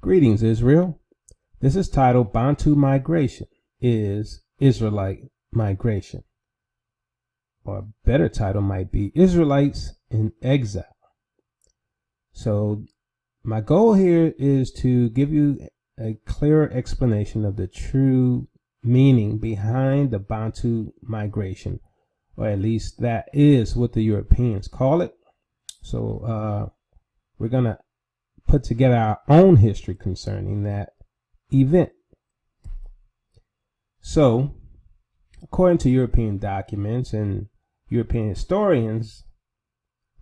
Greetings, Israel. This is titled Bantu Migration is Israelite Migration. Or a better title might be Israelites in Exile. So my goal here is to give you a clearer explanation of the true meaning behind the Bantu migration, or at least that is what the Europeans call it. So we're going to put together our own history concerning that event. So, according to European documents and European historians,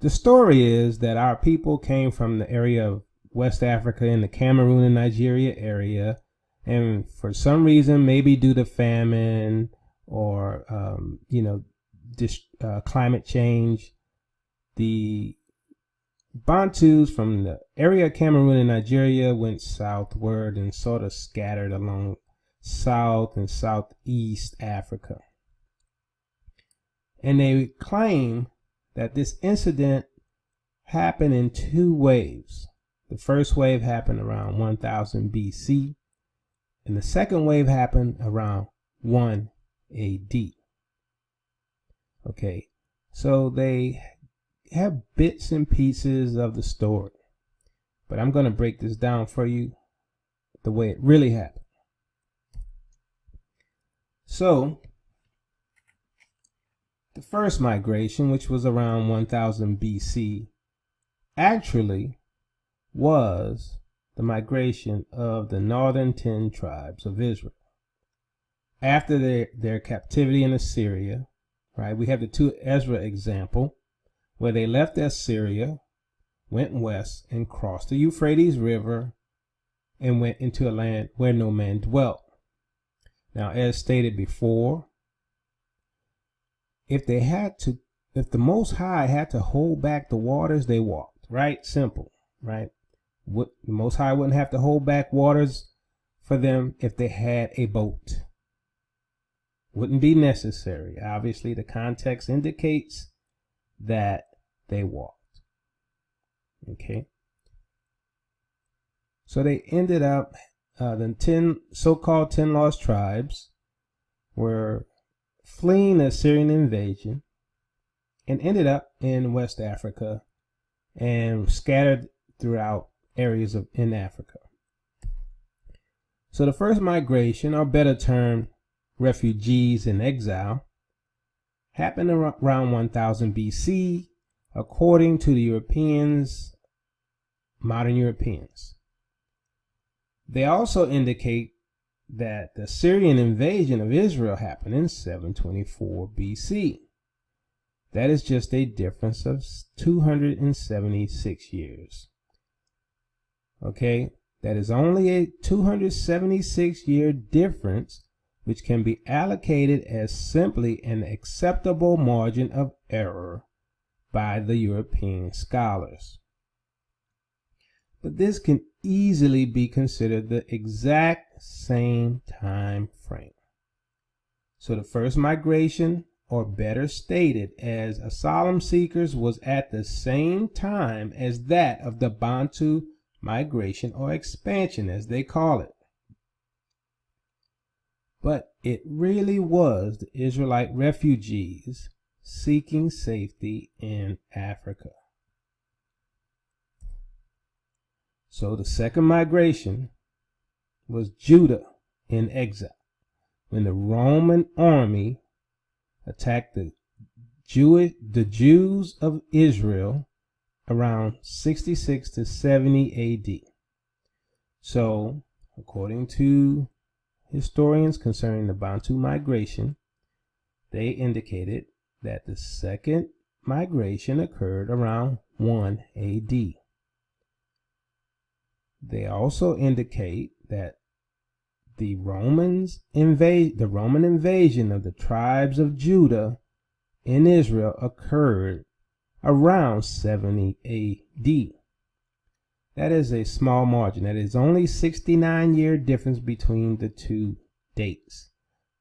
the story is that our people came from the area of West Africa in the Cameroon and Nigeria area, and for some reason, maybe due to famine or climate change, the Bantus from the area of Cameroon and Nigeria went southward and sort of scattered along South and Southeast Africa. And they claim that this incident happened in two waves. The first wave happened around 1000 BC, and the second wave happened around 1 AD. Okay, so they have bits and pieces of the story, but I'm going to break this down for you the way it really happened. So the first migration, which was around 1000 BC, actually was the migration of the northern 10 tribes of Israel after their captivity in Assyria. Right, we have the 2 Ezra example, where they left Assyria, went west, and crossed the Euphrates River and went into a land where no man dwelt. Now, as stated before, if the Most High had to hold back the waters, they walked. Right? Simple. Right? The Most High wouldn't have to hold back waters for them if they had a boat. Wouldn't be necessary. Obviously, the context indicates that they walked. Okay. So they ended up, the so-called 10 lost tribes were fleeing the Assyrian invasion and ended up in West Africa and scattered throughout areas in Africa. So the first migration, or better termed refugees in exile, happened around 1000 BC, according to the Europeans, modern Europeans. They also indicate that the Syrian invasion of Israel happened in 724 BC. That is just a difference of 276 years. Okay, that is only a 276-year difference, which can be allocated as simply an acceptable margin of error by the European scholars. But this can easily be considered the exact same time frame. So the first migration, or better stated as asylum seekers, was at the same time as that of the Bantu migration, or expansion as they call it. But it really was the Israelite refugees seeking safety in Africa. So the second migration was Judah in exile, when the Roman army attacked the Jews of Israel around 66 to 70 AD. So, according to historians concerning the Bantu migration, they indicated that the second migration occurred around 1 AD. They also indicate that the Roman invasion of the tribes of Judah in Israel occurred around 70 AD. That is a small margin. That is only 69-year difference between the two dates.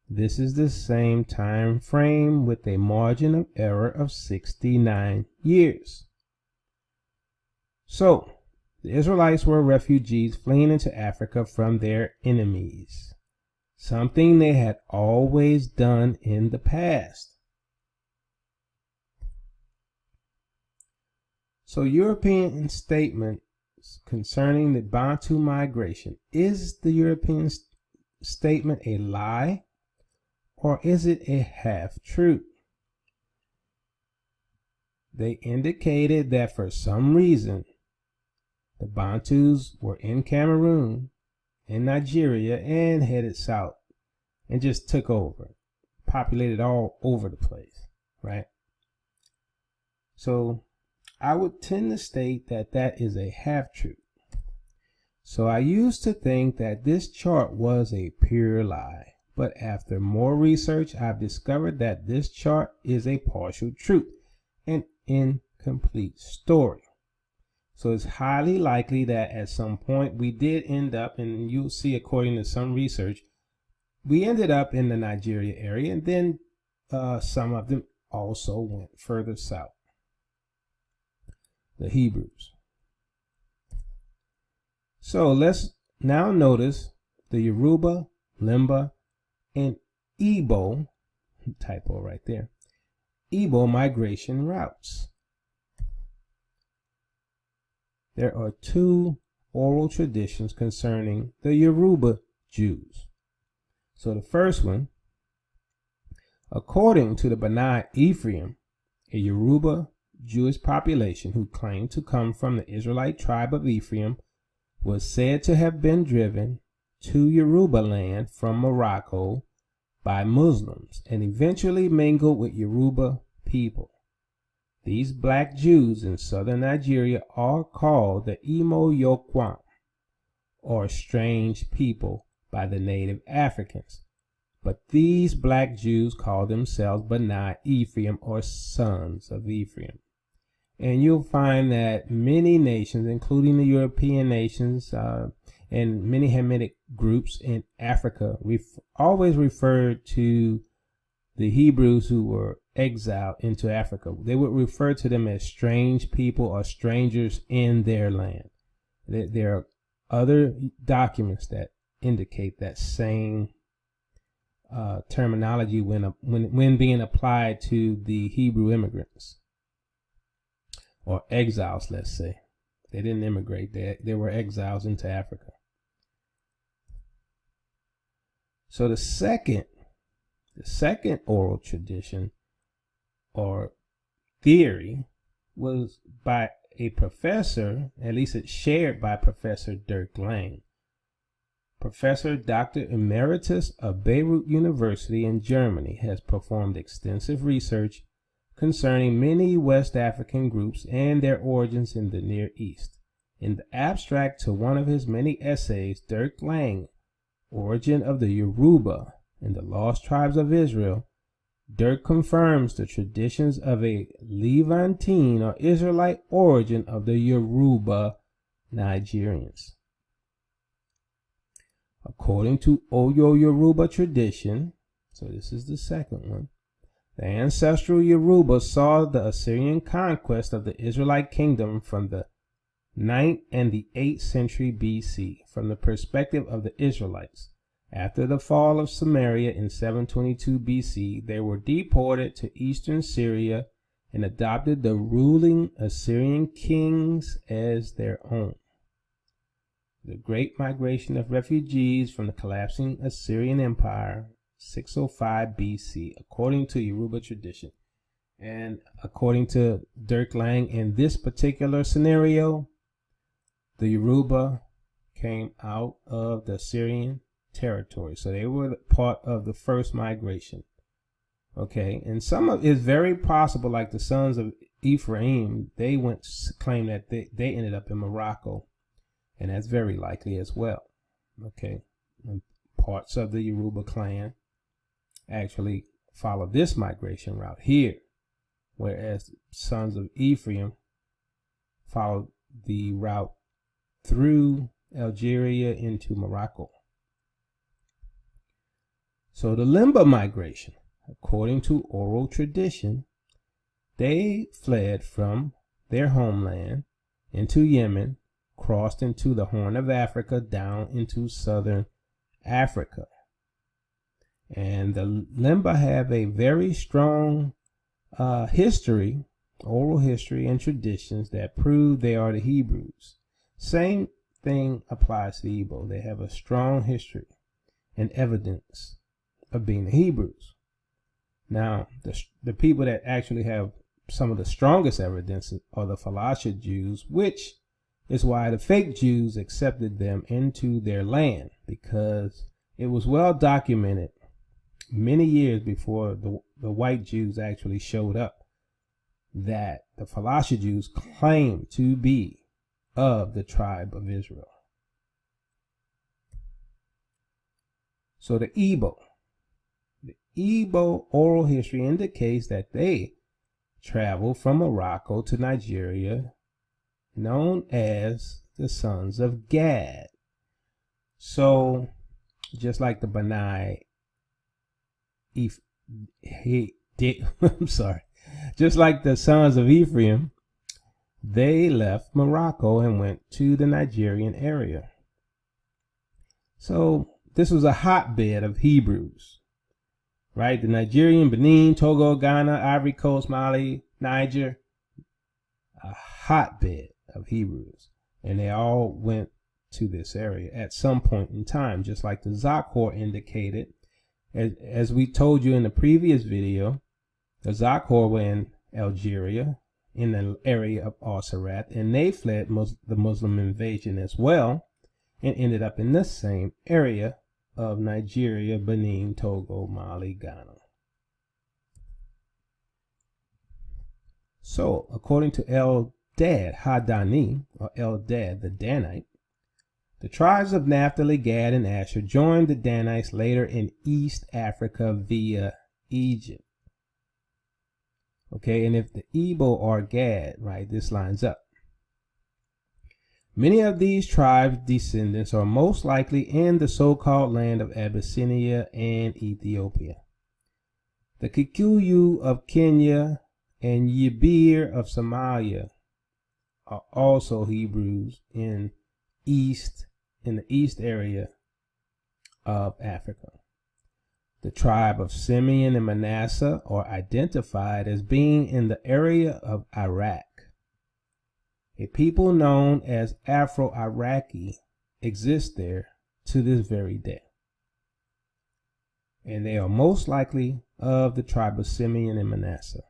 This is the same time frame with a margin of error of 69 years. So, The Israelites were refugees fleeing into Africa from their enemies, something they had always done in the past. So European statements concerning the Bantu migration, is the European statement a lie, or is it a half-truth? They indicated that for some reason the Bantus were in Cameroon, in Nigeria, and headed south and just took over, populated all over the place, right? So I would tend to state that that is a half-truth. So I used to think that this chart was a pure lie, but after more research, I've discovered that this chart is a partial truth, an incomplete story. So it's highly likely that at some point we did end up, and you'll see according to some research, we ended up in the Nigeria area, and then some of them also went further south. The Hebrews. So let's now notice the Yoruba, Lemba, and Igbo, typo right there, Igbo migration routes. There are two oral traditions concerning the Yoruba Jews. So the first one, according to the Bani Ephraim, a Yoruba Jewish population who claimed to come from the Israelite tribe of Ephraim, was said to have been driven to Yoruba land from Morocco by Muslims and eventually mingled with Yoruba people. These black Jews in southern Nigeria are called the Imo Yokwam, or strange people, by the native Africans. But these black Jews call themselves Bani Ephraim, or sons of Ephraim. And you'll find that many nations, including the European nations and many Hamitic groups in Africa, always referred to the Hebrews who were exiled into Africa. They would refer to them as strange people or strangers in their land. There are other documents that indicate that same terminology when being applied to the Hebrew immigrants. Or exiles, let's say. They didn't immigrate. They were exiles into Africa. So the second oral tradition or theory was by a professor, at least it's shared by Professor Dirk Lang. Professor Dr. Emeritus of Beirut University in Germany has performed extensive research concerning many West African groups and their origins in the Near East. In the abstract to one of his many essays, Dirk Lang, Origin of the Yoruba and the Lost Tribes of Israel, Dirk confirms the traditions of a Levantine or Israelite origin of the Yoruba Nigerians. According to Oyo Yoruba tradition, so this is the second one, the ancestral Yoruba saw the Assyrian conquest of the Israelite kingdom from the 9th and the 8th century BC from the perspective of the Israelites. After the fall of Samaria in 722 BC, they were deported to eastern Syria and adopted the ruling Assyrian kings as their own. The Great Migration of Refugees from the collapsing Assyrian Empire, 605 BC, according to Yoruba tradition. And according to Dirk Lang, in this particular scenario, the Yoruba came out of the Assyrian territory. So they were part of the first migration. Okay, and some of it's very possible, like the sons of Ephraim, they went to claim that they ended up in Morocco. And that's very likely as well. Okay, and parts of the Yoruba clan actually follow this migration route here, whereas the sons of Ephraim followed the route through Algeria into Morocco. So the Lemba migration, according to oral tradition, they fled from their homeland into Yemen crossed into the Horn of Africa down into southern Africa. And the Lemba have a very strong history, oral history and traditions that prove they are the Hebrews. Same thing applies to the Igbo. They have a strong history and evidence of being the Hebrews. Now, the people that actually have some of the strongest evidence are the Falasha Jews, which is why the fake Jews accepted them into their land, because it was well documented many years before the white Jews actually showed up that the Falasha Jews claimed to be of the tribe of Israel. So the Igbo oral history indicates that they traveled from Morocco to Nigeria, known as the sons of Gad. So just like the Benai, just like the sons of Ephraim, they left Morocco and went to the Nigerian area. So this was a hotbed of Hebrews, right? The Nigerian, Benin, Togo, Ghana, Ivory Coast, Mali, Niger, a hotbed of Hebrews. And they all went to this area at some point in time, just like the Zachor indicated. As we told you in the previous video, the Zachor were in Algeria, in the area of Al-Sarat, and they fled the Muslim invasion as well, and ended up in the same area of Nigeria, Benin, Togo, Mali, Ghana. So, according to Eldad Hadani, or Eldad the Danite, the tribes of Naphtali, Gad, and Asher joined the Danites later in East Africa via Egypt. Okay, and if the Igbo are Gad, right, this lines up. Many of these tribes' descendants are most likely in the so-called land of Abyssinia and Ethiopia. The Kikuyu of Kenya and Yibir of Somalia are also Hebrews in the east area of Africa. The tribe of Simeon and Manasseh are identified as being in the area of Iraq. A people known as Afro-Iraqi exist there to this very day. And they are most likely of the tribe of Simeon and Manasseh.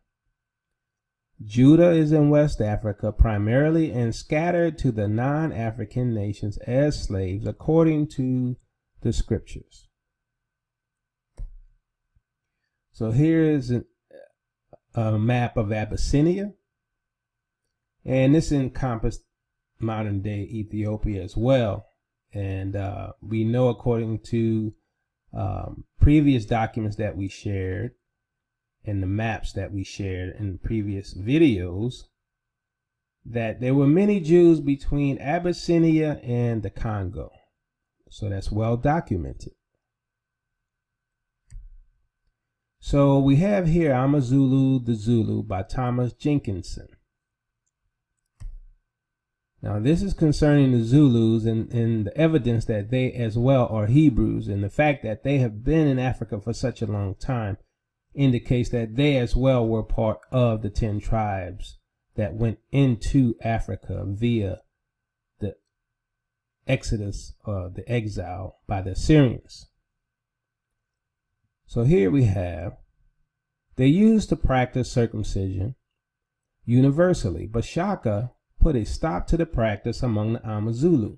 Judah is in West Africa primarily and scattered to the non-African nations as slaves according to the scriptures. So here is a map of Abyssinia, and this encompassed modern day Ethiopia as well. And we know, according to previous documents that we shared and the maps that we shared in previous videos, that there were many Jews between Abyssinia and the Congo. So that's well documented. So we have here Amazulu the Zulu by Thomas Jenkinson. Now this is concerning the Zulus and the evidence that they as well are Hebrews, and the fact that they have been in Africa for such a long time indicates that they as well were part of the 10 tribes that went into Africa via the Exodus, the exile by the Assyrians. So here we have, they used to practice circumcision universally, but Shaka put a stop to the practice among the Amazulu.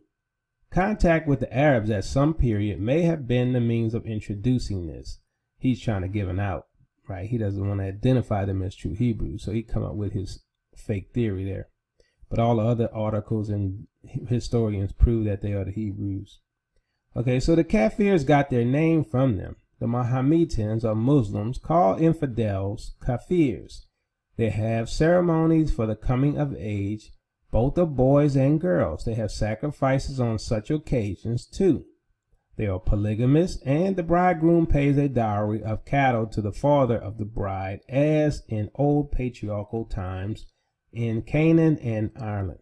Contact with the Arabs at some period may have been the means of introducing this. He's trying to give an out, right? He doesn't want to identify them as true Hebrews, so he come up with his fake theory there. But all the other articles and historians prove that they are the Hebrews. Okay, so the Kafirs got their name from them. The Mohammedans or Muslims call infidels Kafirs. They have ceremonies for the coming of age, both of boys and girls. They have sacrifices on such occasions too. They are polygamous, and the bridegroom pays a dowry of cattle to the father of the bride, as in old patriarchal times in Canaan and Ireland.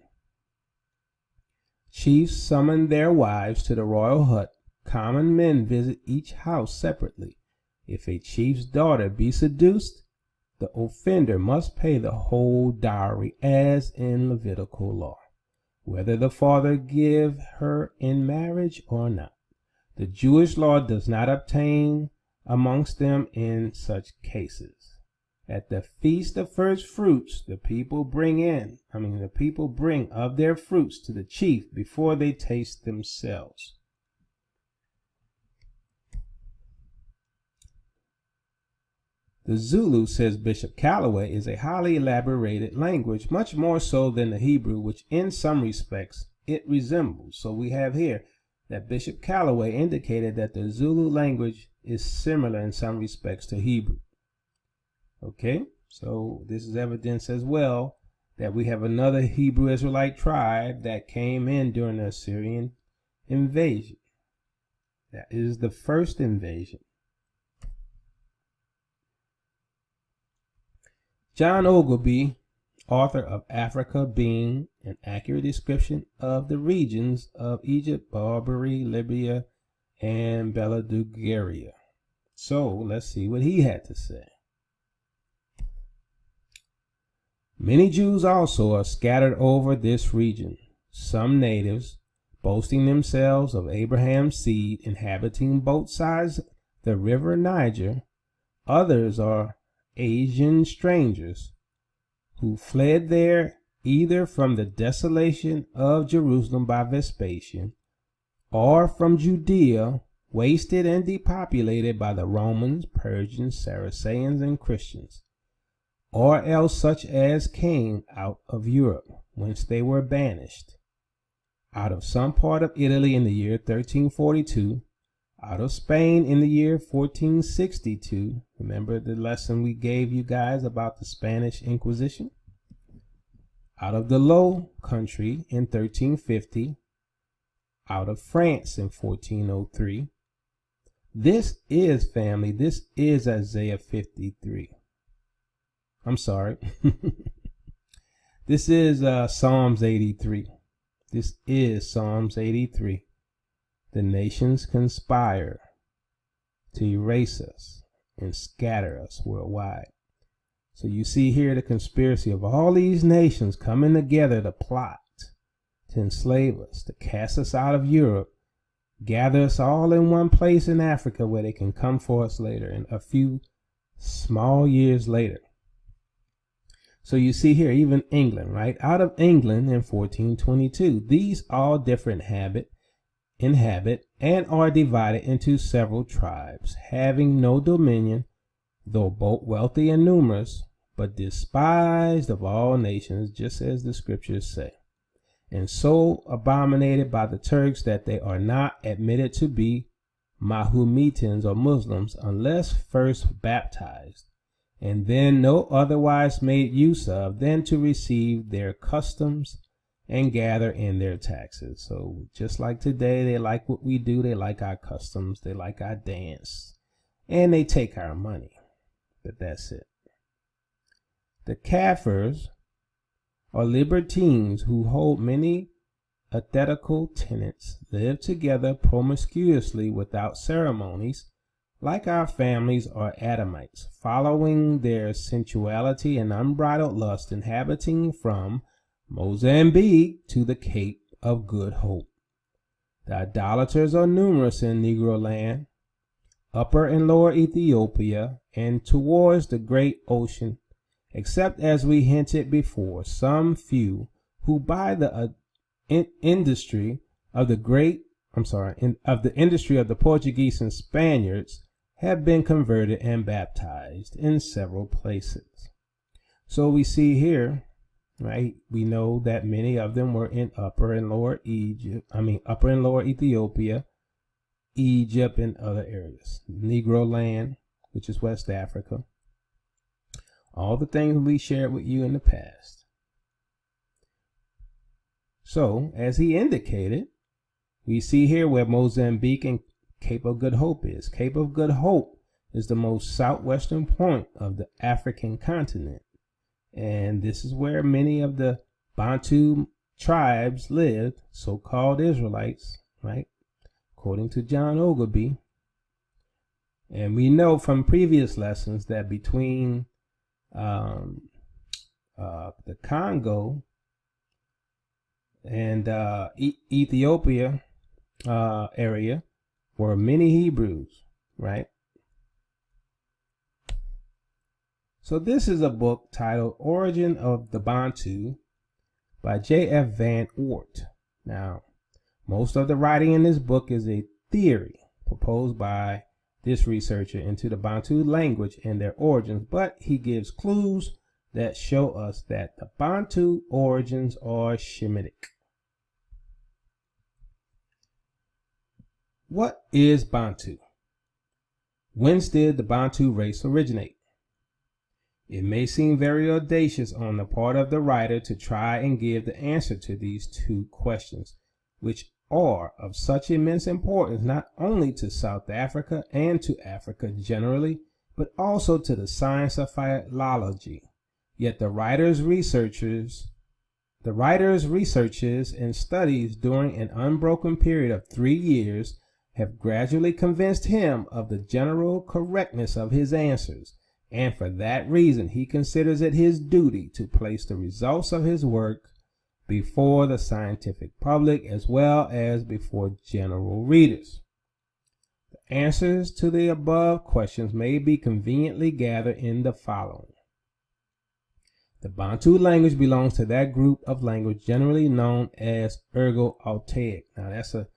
Chiefs summon their wives to the royal hut. Common men visit each house separately. If a chief's daughter be seduced, the offender must pay the whole dowry as in Levitical law, whether the father give her in marriage or not. The Jewish law does not obtain amongst them in such cases. At the feast of first fruits, the people bring of their fruits to the chief before they taste themselves. The Zulu, says Bishop Calloway, is a highly elaborated language, much more so than the Hebrew, which in some respects it resembles. So we have here that Bishop Calloway indicated that the Zulu language is similar in some respects to Hebrew. Okay, so this is evidence as well that we have another Hebrew Israelite tribe that came in during the Assyrian invasion. That is the first invasion. John Ogilvie, author of Africa being an accurate description of the regions of Egypt, Barbary, Libya, and Beladugaria. So let's see what he had to say. Many Jews also are scattered over this region, some natives, boasting themselves of Abraham's seed, inhabiting both sides the river Niger. Others are Asian strangers who fled there either from the desolation of Jerusalem by Vespasian or from Judea, wasted and depopulated by the Romans, Persians, Saracens, and Christians, or else such as came out of Europe, whence they were banished, out of some part of Italy in the year 1342, out of Spain in the year 1462. Remember the lesson we gave you guys about the Spanish Inquisition? Out of the Low Country in 1350, out of France in 1403. This is, family, this is Isaiah 53. I'm sorry. This is Psalms 83. This is Psalms 83. The nations conspire to erase us and scatter us worldwide. So you see here the conspiracy of all these nations coming together to plot, to enslave us, to cast us out of Europe, gather us all in one place in Africa where they can come for us later, in a few small years later. So you see here, even England, right? Out of England in 1422, these all different inhabit and are divided into several tribes, having no dominion, though both wealthy and numerous, but despised of all nations, just as the scriptures say, and so abominated by the Turks that they are not admitted to be Mahometans or Muslims unless first baptized, and then no otherwise made use of than to receive their customs and gather in their taxes. So just like today, they like what we do, they like our customs, they like our dance, and they take our money. But that's it. The Kafirs are libertines who hold many athetical tenets, live together promiscuously without ceremonies, like our families are Adamites, following their sensuality and unbridled lust, inhabiting from Mozambique to the Cape of Good Hope. The idolaters are numerous in Negro land, Upper and Lower Ethiopia, and towards the great ocean, except as we hinted before, some few who by the industry of the industry of the Portuguese and Spaniards have been converted and baptized in several places. So we see here, right, we know that many of them were in Upper and Lower Ethiopia, Egypt, and other areas. Negro land, which is West Africa. All the things we shared with you in the past. So, as he indicated, we see here where Mozambique and Cape of Good Hope is. Cape of Good Hope is the most southwestern point of the African continent. And this is where many of the Bantu tribes lived, so-called Israelites, right? According to John Ogilvy. And we know from previous lessons that between the Congo and Ethiopia area were many Hebrews, right? So this is a book titled Origin of the Bantu by J.F. Van Oort. Now, most of the writing in this book is a theory proposed by this researcher into the Bantu language and their origins, but he gives clues that show us that the Bantu origins are Shemitic. What is Bantu? Whence did the Bantu race originate? It may seem very audacious on the part of the writer to try and give the answer to these two questions, which are of such immense importance not only to South Africa and to Africa generally, but also to the science of philology. Yet the writer's researches and studies during an unbroken period of 3 years have gradually convinced him of the general correctness of his answers, and for that reason he considers it his duty to place the results of his work before the scientific public as well as before general readers. The answers to the above questions may be conveniently gathered in the following. The Bantu language belongs to that group of language generally known as Ergo-Altaic. Now that's a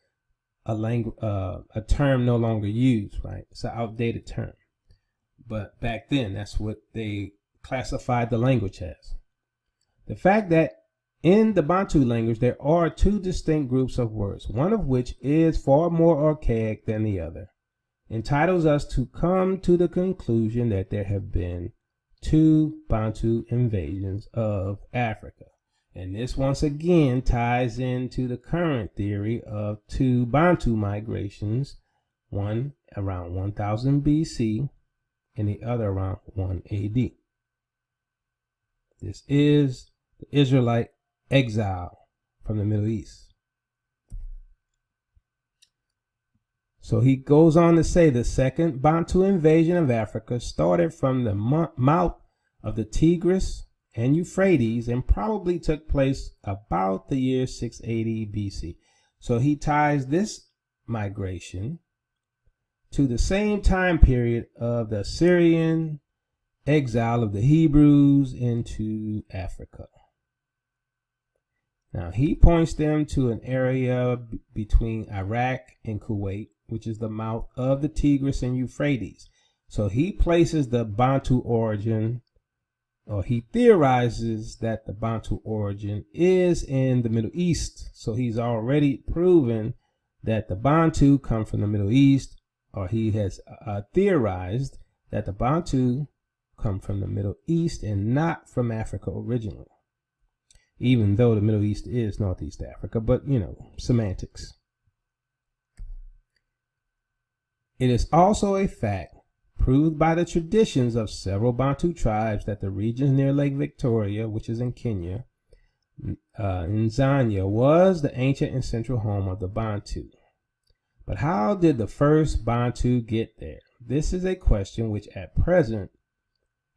term no longer used, right? It's an outdated term. But back then, that's what they classified the language as. The fact that in the Bantu language, there are two distinct groups of words, one of which is far more archaic than the other, entitles us to come to the conclusion that there have been two Bantu invasions of Africa. And this once again ties into the current theory of two Bantu migrations, one around 1000 BC and the other around 1 AD. This is the Israelite exile from the Middle East. So he goes on to say the second Bantu invasion of Africa started from the mouth of the Tigris and Euphrates and probably took place about the year 680 BC. So he ties this migration to the same time period of the Assyrian exile of the Hebrews into Africa. Now he points them to an area between Iraq and Kuwait, which is the mouth of the Tigris and Euphrates. So he places the Bantu origin, or he theorizes that the Bantu origin is in the Middle East. So he's already proven that the Bantu come from the Middle East, or he has theorized that the Bantu come from the Middle East and not from Africa originally. Even though the Middle East is Northeast Africa, but you know, semantics. It is also a fact proved by the traditions of several Bantu tribes that the regions near Lake Victoria, which is in Kenya, in Zania, was the ancient and central home of the Bantu. But how did the first Bantu get there? This is a question which at present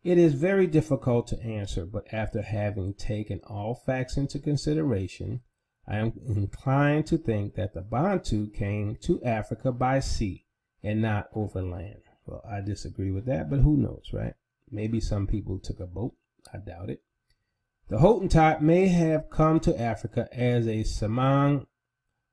it is very difficult to answer, but after having taken all facts into consideration, I am inclined to think that the Bantu came to Africa by sea and not overland. Well, I disagree with that, but who knows, right? Maybe some people took a boat. I doubt it. The Hottentot may have come to Africa as a Semang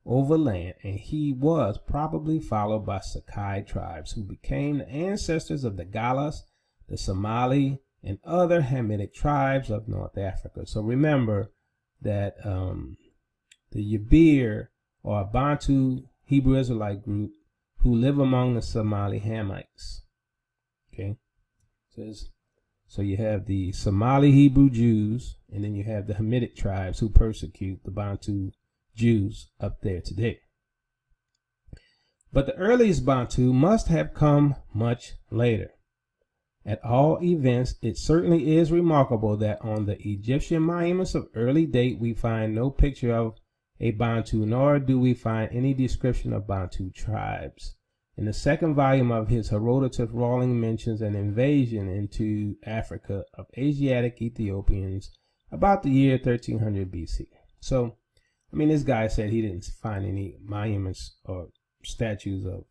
overland, and he was probably followed by Sakai tribes who became the ancestors of the Galas, the Somali, and other Hamitic tribes of North Africa. So remember that the Yabir are a Bantu Hebrew Israelite group who live among the Somali Hamites. Okay, so you have the Somali Hebrew Jews, and then you have the Hamitic tribes who persecute the Bantu Jews up there today. But the earliest Bantu must have come much later. At all events, it certainly is remarkable that on the Egyptian monuments of early date we find no picture of a Bantu, nor do we find any description of Bantu tribes. In the second volume of his Herodotus, Rawling mentions an invasion into Africa of Asiatic Ethiopians about the year 1300 BC. So, I mean, this guy said he didn't find any monuments or statues of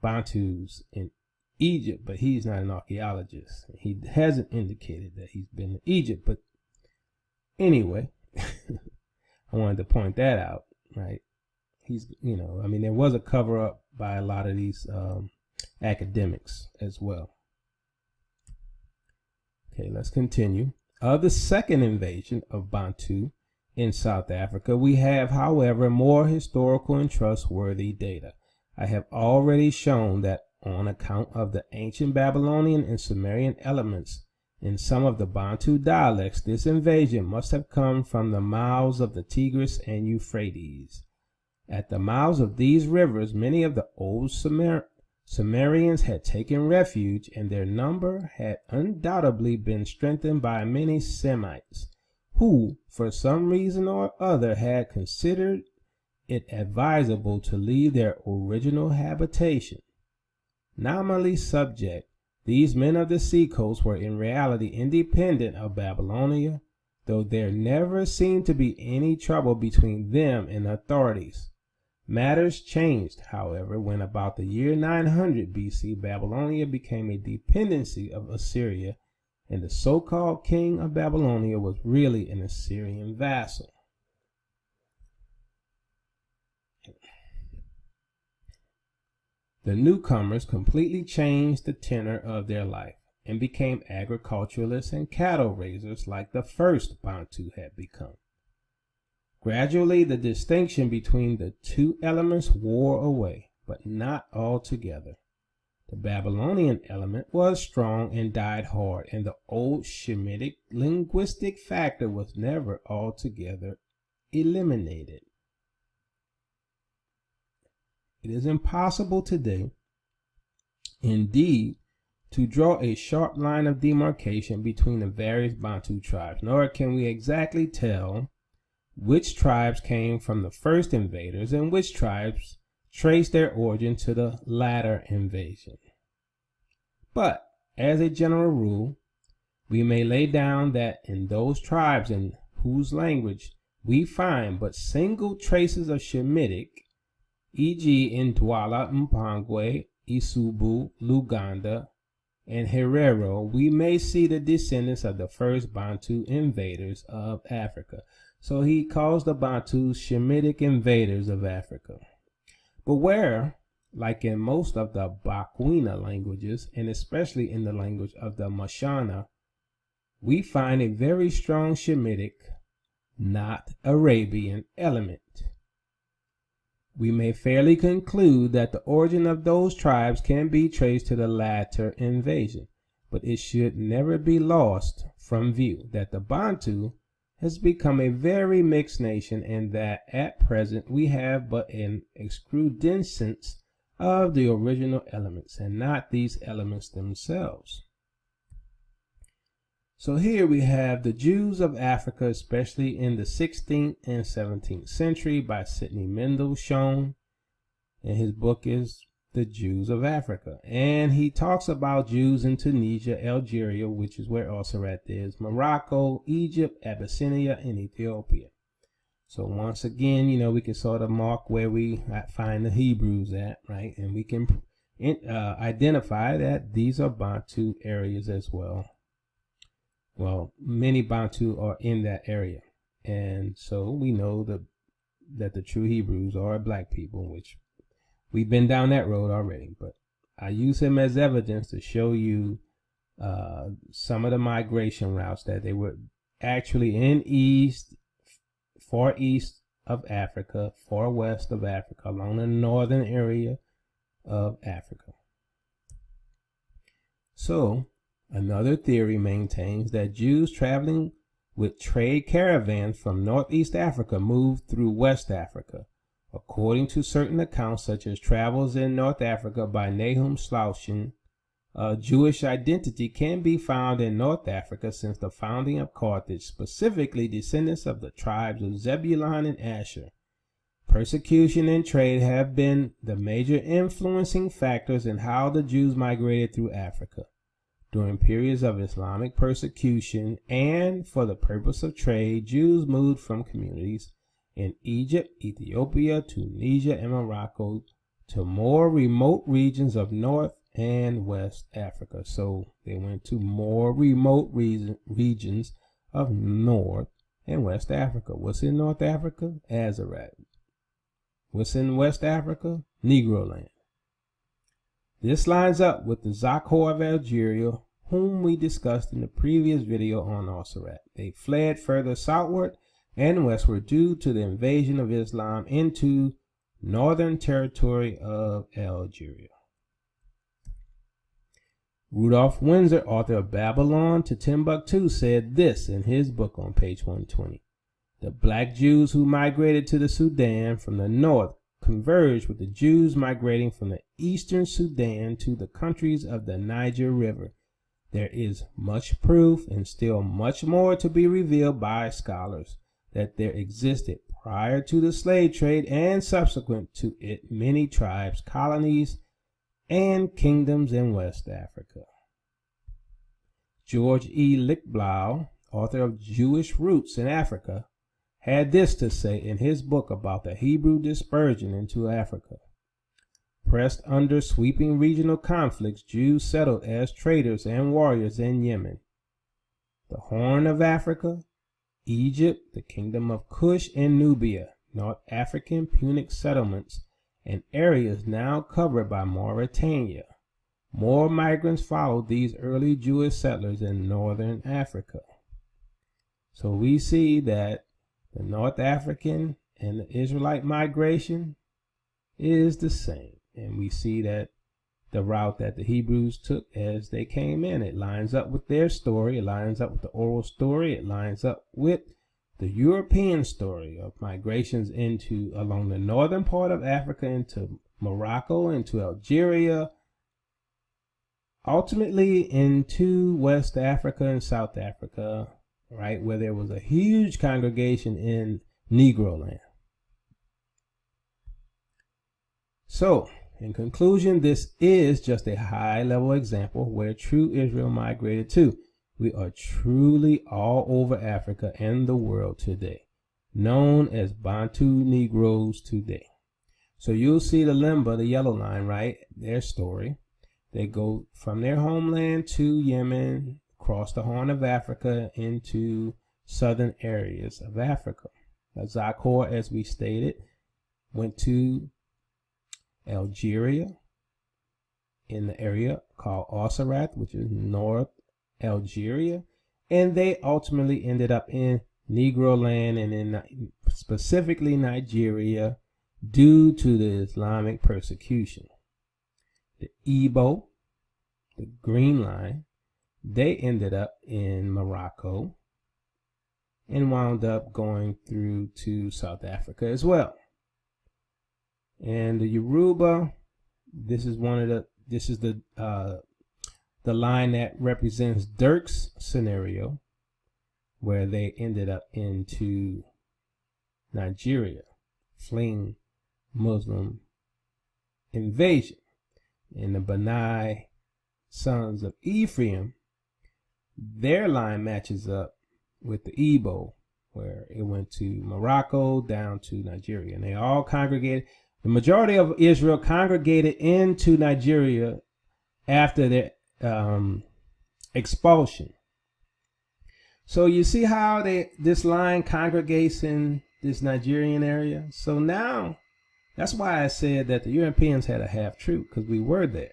Bantus in Egypt, but he's not an archaeologist. He hasn't indicated that he's been to Egypt, but anyway, I wanted to point that out, right? He's, I mean, there was a cover up by a lot of these academics as well. Okay, let's continue. Of the second invasion of Bantu in South Africa, we have, however, more historical and trustworthy data. I have already shown that on account of the ancient Babylonian and Sumerian elements in some of the Bantu dialects, this invasion must have come from the mouths of the Tigris and Euphrates. At the mouths of these rivers, many of the old Sumerians had taken refuge, and their number had undoubtedly been strengthened by many Semites, who, for some reason or other, had considered it advisable to leave their original habitation. Nominally subject, these men of the seacoast were in reality independent of Babylonia, though there never seemed to be any trouble between them and the authorities. Matters changed, however, when about the year 900 BC, Babylonia became a dependency of Assyria, and the so-called king of Babylonia was really an Assyrian vassal. The newcomers completely changed the tenor of their life and became agriculturalists and cattle raisers like the first Bantu had become. Gradually, the distinction between the two elements wore away, but not altogether. The Babylonian element was strong and died hard, and the old Shemitic linguistic factor was never altogether eliminated. It is impossible today, indeed, to draw a sharp line of demarcation between the various Bantu tribes, nor can we exactly tell which tribes came from the first invaders and which tribes traced their origin to the latter invasion. But, as a general rule, we may lay down that in those tribes in whose language we find but single traces of Shemitic, e.g. in Douala, Mpongwe, Isubu, Luganda, and Herero, we may see the descendants of the first Bantu invaders of Africa. So he calls the Bantus Shemitic invaders of Africa. But where, like in most of the Bakwina languages, and especially in the language of the Mashana, we find a very strong Shemitic, not Arabian element, we may fairly conclude that the origin of those tribes can be traced to the latter invasion, but it should never be lost from view that the Bantu has become a very mixed nation, and that at present we have but an excrudescence of the original elements and not these elements themselves. So here we have the Jews of Africa, especially in the 16th and 17th century, by Sidney Mendel, shown, and his book is The Jews of Africa. And he talks about Jews in Tunisia, Algeria, which is where Osirat is, Morocco, Egypt, Abyssinia, and Ethiopia. So once again, we can sort of mark where we find the Hebrews at, right? And we can identify that these are Bantu areas as well. Well, many Bantu are in that area. And so we know that the true Hebrews are black people, which we've been down that road already. But I use him as evidence to show you some of the migration routes, that they were actually in far east of Africa, far west of Africa, along the northern area of Africa. So, another theory maintains that Jews traveling with trade caravans from northeast Africa moved through West Africa. According to certain accounts, such as Travels in North Africa by Nahum Slauson, Jewish identity can be found in North Africa since the founding of Carthage, specifically descendants of the tribes of Zebulun and Asher. Persecution and trade have been the major influencing factors in how the Jews migrated through Africa. During periods of Islamic persecution and for the purpose of trade, Jews moved from communities in Egypt, Ethiopia, Tunisia, and Morocco to more remote regions of North and West Africa. So they went to more remote regions of North and West Africa. What's in North Africa? Azarite. What's in West Africa? Negro land. This lines up with the Zakor of Algeria, whom we discussed in the previous video on Osirat. They fled further southward and westward due to the invasion of Islam into northern territory of Algeria. Rudolph Windsor, author of Babylon to Timbuktu, said this in his book on page 120. The black Jews who migrated to the Sudan from the north converged with the Jews migrating from the eastern Sudan to the countries of the Niger River. There is much proof and still much more to be revealed by scholars that there existed prior to the slave trade and subsequent to it many tribes, colonies, and kingdoms in West Africa. George E. Lichtblau, author of Jewish Roots in Africa, had this to say in his book about the Hebrew dispersion into Africa. Pressed under sweeping regional conflicts, Jews settled as traders and warriors in Yemen, the Horn of Africa, Egypt, the Kingdom of Cush and Nubia, North African Punic settlements, and areas now covered by Mauritania. More migrants followed these early Jewish settlers in northern Africa. So we see that the North African and the Israelite migration is the same. And we see that the route that the Hebrews took as they came in, it lines up with their story. It lines up with the oral story. It lines up with the European story of migrations into along the northern part of Africa into Morocco, into Algeria, ultimately into West Africa and South Africa, right, where there was a huge congregation in Negro land. So, in conclusion, this is just a high-level example where true Israel migrated to. We are truly all over Africa and the world today, known as Bantu Negroes today. So you'll see the Lemba, the yellow line, right, their story. They go from their homeland to Yemen, across the Horn of Africa into southern areas of Africa. Zakor, as we stated, went to Algeria in the area called Osirat, which is North Algeria, and they ultimately ended up in Negro land and in specifically Nigeria due to the Islamic persecution. The Igbo, the green line, they ended up in Morocco and wound up going through to South Africa as well. And the Yoruba, this is the line that represents Dirk's scenario, where they ended up into Nigeria, fleeing Muslim invasion. And the Benai sons of Ephraim, their line matches up with the Igbo, where it went to Morocco down to Nigeria. And they all congregated. The majority of Israel congregated into Nigeria after their expulsion. So you see how this line congregates in this Nigerian area. So now, that's why I said that the Europeans had a half truth, because we were there.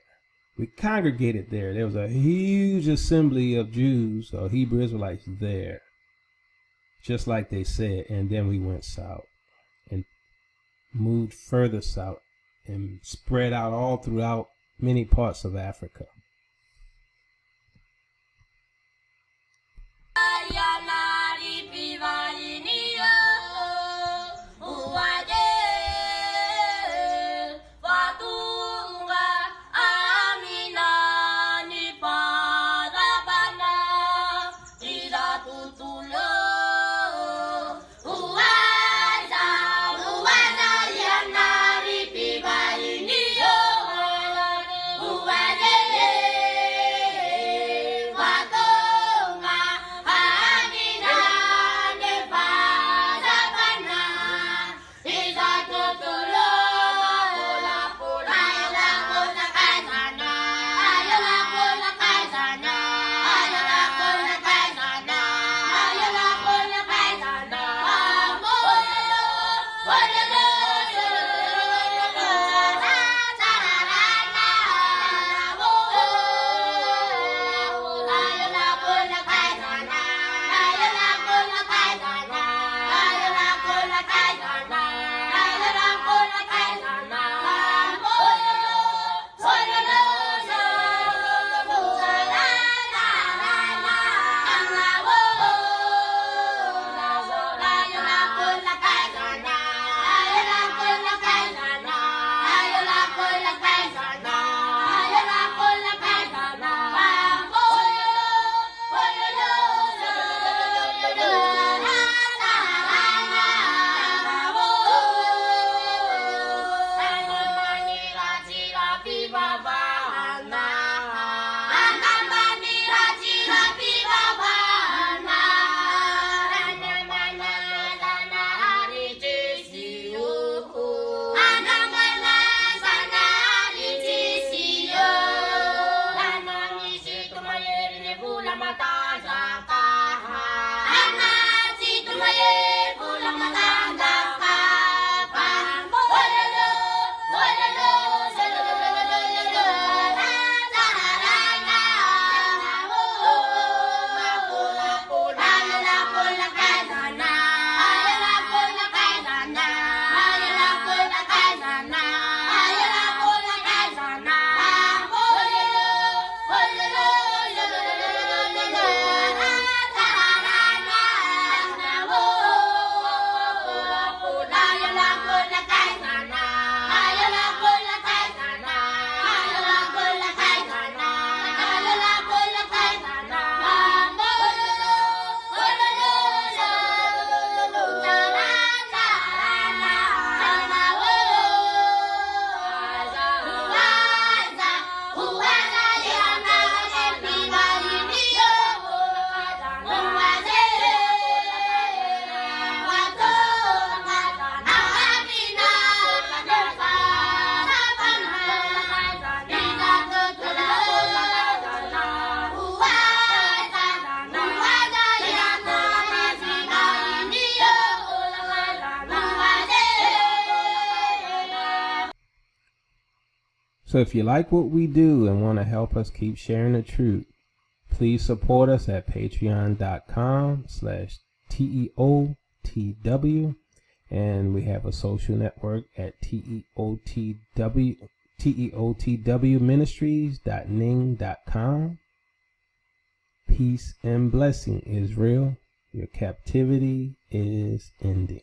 We congregated there. There was a huge assembly of Jews or Hebrew Israelites there, just like they said. And then we went south and moved further south and spread out all throughout many parts of Africa. So if you like what we do and want to help us keep sharing the truth, please support us at patreon.com/TEOTW. And we have a social network at TEOTWministries.ning.com. Peace and blessing, Israel. Your captivity is ending.